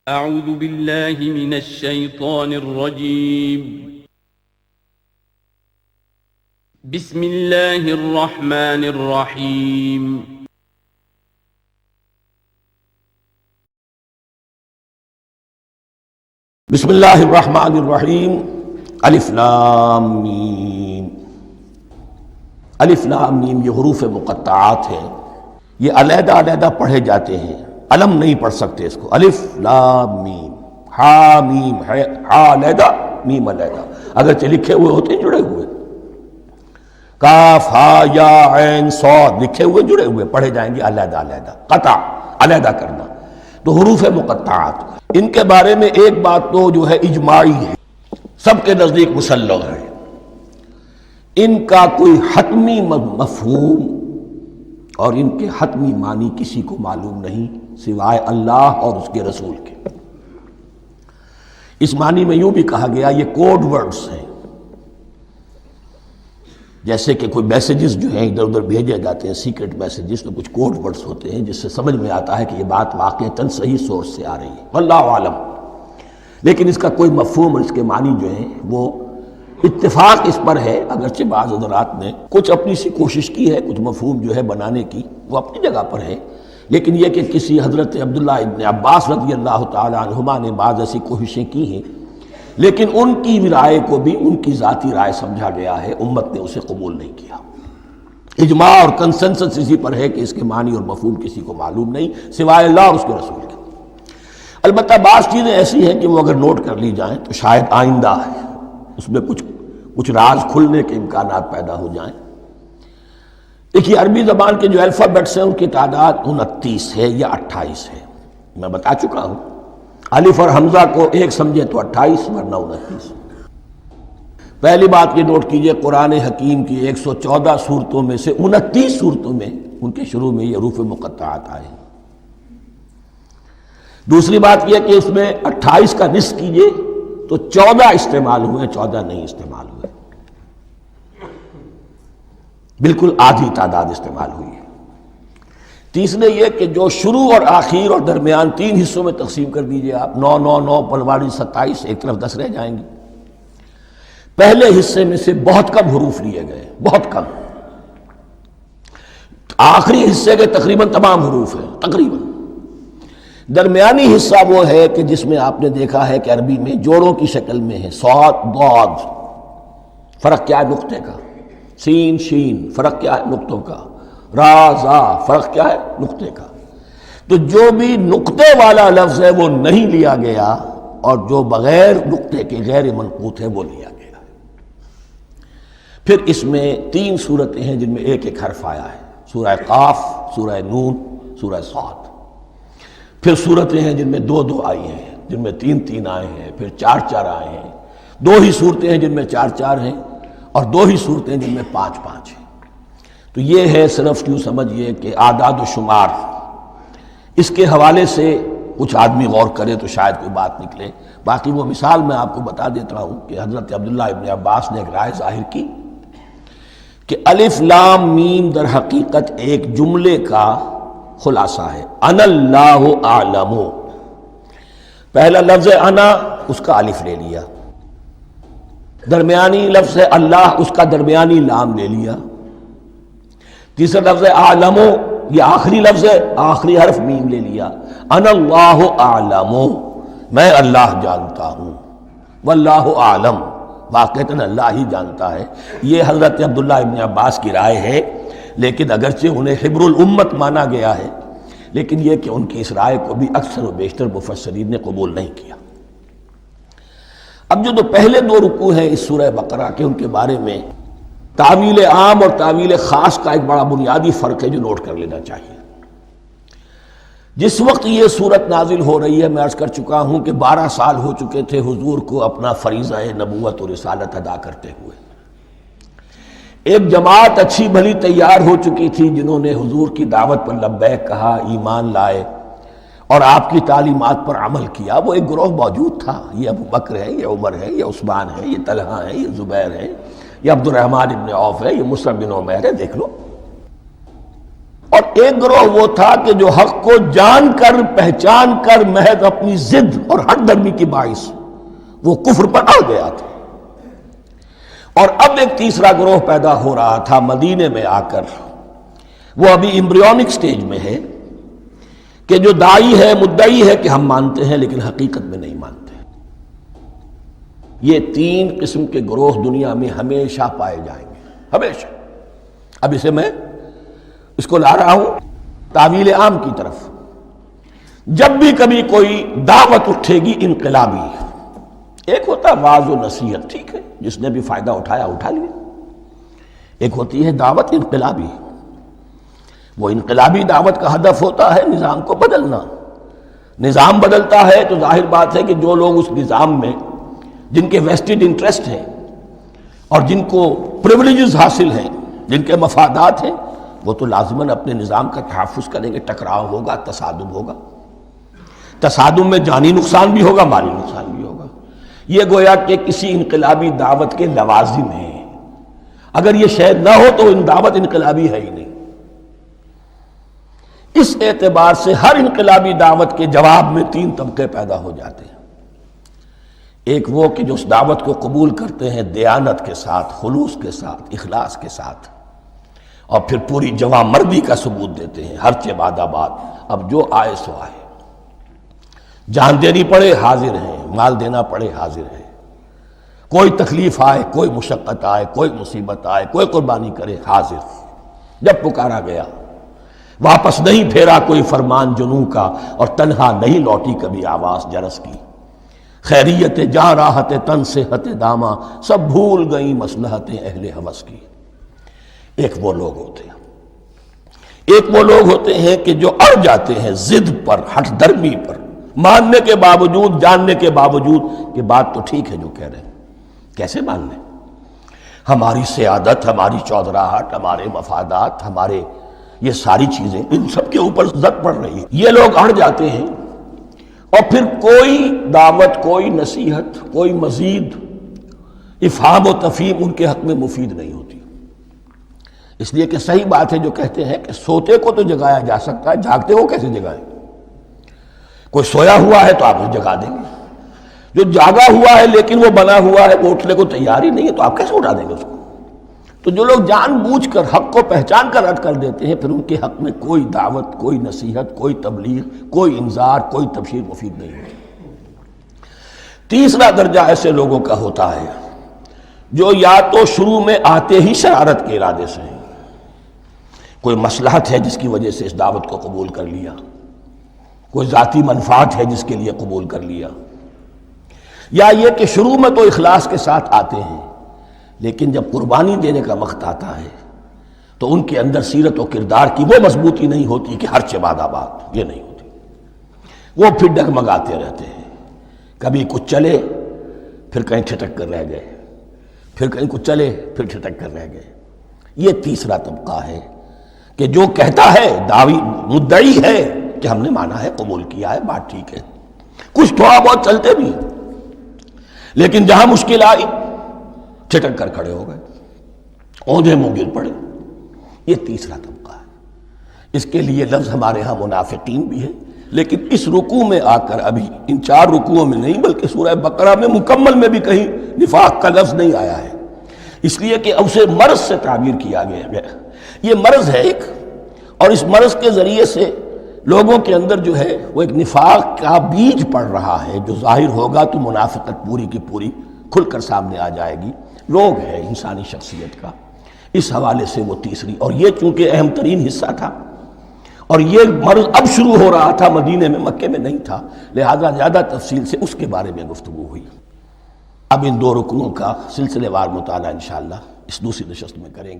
اعوذ باللہ من الشیطان الرجیم بسم اللہ الرحمن الرحیم بسم اللہ الرحمن الرحیم الف لام میم۔ الف لام میم یہ حروف مقطعات ہیں، یہ علیحدہ علیحدہ پڑھے جاتے ہیں، علم نہیں پڑھ سکتے اس کو۔ الف لام میم، ہا میم ہے، ہا علیحدہ میم علیحدہ، اگرچہ لکھے ہوئے ہوتے ہیں جڑے ہوئے، کاف ہا یا عین صاد لکھے ہوئے جڑے ہوئے، پڑھے جائیں گے علیحدہ علیحدہ، قطع علیحدہ کرنا۔ تو حروف مقطعات، ان کے بارے میں ایک بات تو جو ہے اجماعی ہے، سب کے نزدیک مسلم ہے، ان کا کوئی حتمی مفہوم اور ان کے حتمی معنی کسی کو معلوم نہیں سوائے اللہ اور اس کے رسول کے۔ اس معنی میں یوں بھی کہا گیا یہ کوڈ ورڈز ہیں، جیسے کہ کوئی میسیجز جو ہیں ادھر ادھر بھیجے جاتے ہیں، سیکرٹ میسیجز، تو کچھ کوڈ ورڈز ہوتے ہیں جس سے سمجھ میں آتا ہے کہ یہ بات واقعتاً صحیح سورس سے آ رہی ہے، واللہ عالم۔ لیکن اس کا کوئی مفہوم اور اس کے معنی جو ہیں وہ اتفاق اس پر ہے، اگرچہ بعض حضرات نے کچھ اپنی سی کوشش کی ہے، کچھ مفہوم جو ہے بنانے کی، وہ اپنی جگہ پر ہے، لیکن یہ کہ کسی حضرت عبداللہ ابن عباس رضی اللہ تعالی عنہما نے بعض ایسی کوششیں کی ہیں، لیکن ان کی رائے کو بھی ان کی ذاتی رائے سمجھا گیا ہے، امت نے اسے قبول نہیں کیا۔ اجماع اور کنسنسس اسی پر ہے کہ اس کے معنی اور مفہوم کسی کو معلوم نہیں سوائے اللہ اور اس کے رسول کے۔ البتہ بعض چیزیں ایسی ہیں کہ وہ اگر نوٹ کر لی جائیں تو شاید آئندہ ہے اس میں کچھ راز کھلنے کے امکانات پیدا ہو جائیں۔ دیکھیے عربی زبان کے جو الفابیٹس ہیں ان کی تعداد 29 ہے یا 28 ہے، میں بتا چکا ہوں۔ الف اور حمزہ کو ایک سمجھے تو 28 ورنہ 29۔ پہلی بات یہ نوٹ کیجئے، قرآن حکیم کی 114 صورتوں میں سے 29 صورتوں میں ان کے شروع میں یہ حروف مقطعات آئے ہیں۔ دوسری بات یہ کہ اس میں 28 کا نصف کیجئے تو 14 استعمال ہوئے، 14 نہیں استعمال ہوئے، بالکل آدھی تعداد استعمال ہوئی ہے۔ تیسرے یہ کہ جو شروع اور آخر اور درمیان 3 حصوں میں تقسیم کر دیجئے آپ، 9 9 9 پلواڑی 27، ایک طرف 10 رہ جائیں گے۔ پہلے حصے میں سے بہت کم حروف لیے گئے، بہت کم، آخری حصے کے تقریباً تمام حروف ہیں تقریباً۔ درمیانی حصہ وہ ہے کہ جس میں آپ نے دیکھا ہے کہ عربی میں جوڑوں کی شکل میں ہے، صاد ضاد، فرق کیا ہے نقطے کا، سین شین فرق کیا ہے نقطوں کا، را زا فرق کیا ہے نقطے کا۔ تو جو بھی نقطے والا لفظ ہے وہ نہیں لیا گیا، اور جو بغیر نقطے کے غیر منقوط ہے وہ لیا گیا۔ پھر اس میں 3 صورتیں ہیں جن میں ایک ایک حرف آیا ہے، سورہ قاف، سورہ نون، سورہ صاد۔ پھر صورتیں ہیں جن میں 2 2 آئی ہیں، جن میں 3 3 آئے ہیں، پھر 4 4 آئے ہیں، 2 ہی صورتیں ہیں جن میں 4 4 ہیں، اور 2 ہی صورتیں جن میں 5 5 ہیں۔ تو یہ ہے صرف یوں سمجھیے کہ اعداد و شمار۔ اس کے حوالے سے کچھ آدمی غور کرے تو شاید کوئی بات نکلے۔ باقی وہ مثال میں آپ کو بتا دیتا ہوں کہ حضرت عبداللہ ابن عباس نے ایک رائے ظاہر کی کہ الف لام میم در حقیقت ایک جملے کا خلاصہ ہے، انا اللہ اعلم۔ پہلا لفظ انا، اس کا الف لے لیا، درمیانی لفظ ہے اللہ، اس کا درمیانی لام لے لیا، تیسرا لفظ اعلم، یہ آخری لفظ ہے، آخری حرف میم لے لیا، انا اللہ اعلم، میں اللہ جانتا ہوں، واللہ اعلم، واقعتاً اللہ ہی جانتا ہے۔ یہ حضرت عبداللہ ابن عباس کی رائے ہے، لیکن اگرچہ انہیں حبر الامت مانا گیا ہے، لیکن یہ کہ ان کی اس رائے کو بھی اکثر و بیشتر مفسرین نے قبول نہیں کیا۔ اب جو پہلے 2 رکوع ہیں اس سورہ بقرہ کے، ان کے بارے میں تعویل عام اور تعویل خاص کا ایک بڑا بنیادی فرق ہے جو نوٹ کر لینا چاہیے۔ جس وقت یہ صورت نازل ہو رہی ہے، میں عرض کر چکا ہوں کہ 12 سال ہو چکے تھے حضور کو اپنا فریضہ نبوت اور رسالت ادا کرتے ہوئے۔ ایک جماعت اچھی بھلی تیار ہو چکی تھی جنہوں نے حضور کی دعوت پر لبیک کہا، ایمان لائے اور آپ کی تعلیمات پر عمل کیا۔ وہ ایک گروہ موجود تھا، یہ ابو بکر ہے، یہ عمر ہے، یہ عثمان ہے، یہ طلحہ ہے، یہ زبیر ہے، یہ عبد الرحمن ابن عوف ہے، یہ مصعب بن عمیر ہے، دیکھ لو۔ اور ایک گروہ وہ تھا کہ جو حق کو جان کر پہچان کر محض اپنی ضد اور ہٹ درمی کی باعث وہ کفر پر اڑ گیا تھا. اور اب ایک تیسرا گروہ پیدا ہو رہا تھا مدینے میں آ کر، وہ ابھی ایمبریونک سٹیج میں ہے، کہ جو داعی ہے، مدعی ہے کہ ہم مانتے ہیں لیکن حقیقت میں نہیں مانتے. یہ تین قسم کے گروہ دنیا میں ہمیشہ پائے جائیں گے، ہمیشہ. اب اسے میں اس کو لا رہا ہوں تعویل عام کی طرف. جب بھی کبھی کوئی دعوت اٹھے گی انقلابی، ایک ہوتا واعظ و نصیحت، ٹھیک ہے، جس نے بھی فائدہ اٹھایا اٹھا لیا. ایک ہوتی ہے دعوت انقلابی. وہ انقلابی دعوت کا ہدف ہوتا ہے نظام کو بدلنا. نظام بدلتا ہے تو ظاہر بات ہے کہ جو لوگ اس نظام میں جن کے ویسٹڈ انٹرسٹ ہیں اور جن کو پریولیجز حاصل ہیں، جن کے مفادات ہیں، وہ تو لازماً اپنے نظام کا تحفظ کریں گے. ٹکراؤ ہوگا، تصادم ہوگا. تصادم میں جانی نقصان بھی ہوگا، مالی نقصان بھی ہوگا. یہ گویا کہ کسی انقلابی دعوت کے لوازم ہیں. اگر یہ شاید نہ ہو تو دعوت انقلابی ہے ہی نہیں. اس اعتبار سے ہر انقلابی دعوت کے جواب میں تین طبقے پیدا ہو جاتے ہیں. ایک وہ کہ جو اس دعوت کو قبول کرتے ہیں دیانت کے ساتھ، خلوص کے ساتھ، اخلاص کے ساتھ، اور پھر پوری جواں مردی کا ثبوت دیتے ہیں. ہر چہ بعد آباد، اب جو آئے سو آئے. جان دینی پڑے حاضر ہیں، مال دینا پڑے حاضر ہیں. کوئی تکلیف آئے، کوئی مشقت آئے، کوئی مصیبت آئے، کوئی قربانی کرے حاضر. جب پکارا گیا واپس نہیں پھیرا کوئی فرمان جنوں کا، اور تنہا نہیں لوٹی کبھی آواز جرس کی. خیریت جاں راحت تن صحت داما، سب بھول گئیں مصلحتیں اہل ہوس کی. ایک وہ لوگ ہوتے ہیں، ایک وہ لوگ ہوتے ہیں کہ جو اڑ جاتے ہیں ضد پر، ہٹ درمی پر، ماننے کے باوجود، جاننے کے باوجود کہ بات تو ٹھیک ہے جو کہہ رہے ہیں. کیسے مان لیں؟ ہماری سیادت، ہماری چودراہٹ، ہمارے مفادات، ہمارے یہ ساری چیزیں، ان سب کے اوپر زد پڑ رہی ہے. یہ لوگ اڑ جاتے ہیں اور پھر کوئی دعوت، کوئی نصیحت، کوئی مزید افہام و تفہیم ان کے حق میں مفید نہیں ہوتی. اس لیے کہ صحیح بات ہے جو کہتے ہیں کہ سوتے کو تو جگایا جا سکتا ہے، جاگتے کو کیسے جگائیں؟ کوئی سویا ہوا ہے تو آپ اسے جگا دیں گے. جو جاگا ہوا ہے لیکن وہ بنا ہوا ہے، وہ اٹھنے کو تیار ہی نہیں ہے، تو آپ کیسے اٹھا دیں گے اس کو؟ تو جو لوگ جان بوجھ کر حق کو پہچان کر رد کر دیتے ہیں، پھر ان کے حق میں کوئی دعوت، کوئی نصیحت، کوئی تبلیغ، کوئی انذار، کوئی تبشیر مفید نہیں ہوتی. تیسرا درجہ ایسے لوگوں کا ہوتا ہے جو یا تو شروع میں آتے ہی شرارت کے ارادے سے ہیں، کوئی مصلحت ہے جس کی وجہ سے اس دعوت کو قبول کر لیا، کوئی ذاتی منفعت ہے جس کے لیے قبول کر لیا، یا یہ کہ شروع میں تو اخلاص کے ساتھ آتے ہیں لیکن جب قربانی دینے کا وقت آتا ہے تو ان کے اندر سیرت و کردار کی وہ مضبوطی نہیں ہوتی کہ ہر چہ بعد آباد، یہ نہیں ہوتی. وہ پھر ڈگمگاتے رہتے ہیں. کبھی کچھ چلے پھر کہیں ٹھٹک کر رہ گئے، پھر کہیں کچھ چلے پھر ٹھٹک کر رہ گئے. یہ تیسرا طبقہ ہے کہ جو کہتا ہے، دعوی مدعی ہے کہ ہم نے مانا ہے، قبول کیا ہے، بات ٹھیک ہے، کچھ تھوڑا بہت چلتے بھی، لیکن جہاں مشکل آئی چھٹک کر کھڑے ہو گئے، اوندھے منہ گر پڑے. یہ تیسرا طبقہ ہے. اس کے لیے لفظ ہمارے ہاں منافقین بھی ہے، لیکن اس رکوع میں آ کر ابھی ان 4 رکوعوں میں نہیں بلکہ سورہ بقرہ میں مکمل میں بھی کہیں نفاق کا لفظ نہیں آیا ہے، اس لیے کہ اسے مرض سے تعبیر کیا گیا. یہ مرض ہے ایک، اور اس مرض کے ذریعے سے لوگوں کے اندر جو ہے وہ ایک نفاق کا بیج پڑ رہا ہے، جو ظاہر ہوگا تو منافقت پوری کی پوری کھل کر سامنے آ جائے گی. روگ ہے انسانی شخصیت کا. اس حوالے سے وہ تیسری، اور یہ چونکہ اہم ترین حصہ تھا اور یہ مرض اب شروع ہو رہا تھا مدینے میں، مکے میں نہیں تھا، لہذا زیادہ تفصیل سے اس کے بارے میں گفتگو ہوئی. اب ان 2 رکنوں کا سلسلے وار مطالعہ انشاءاللہ اس دوسری نشست میں کریں گے.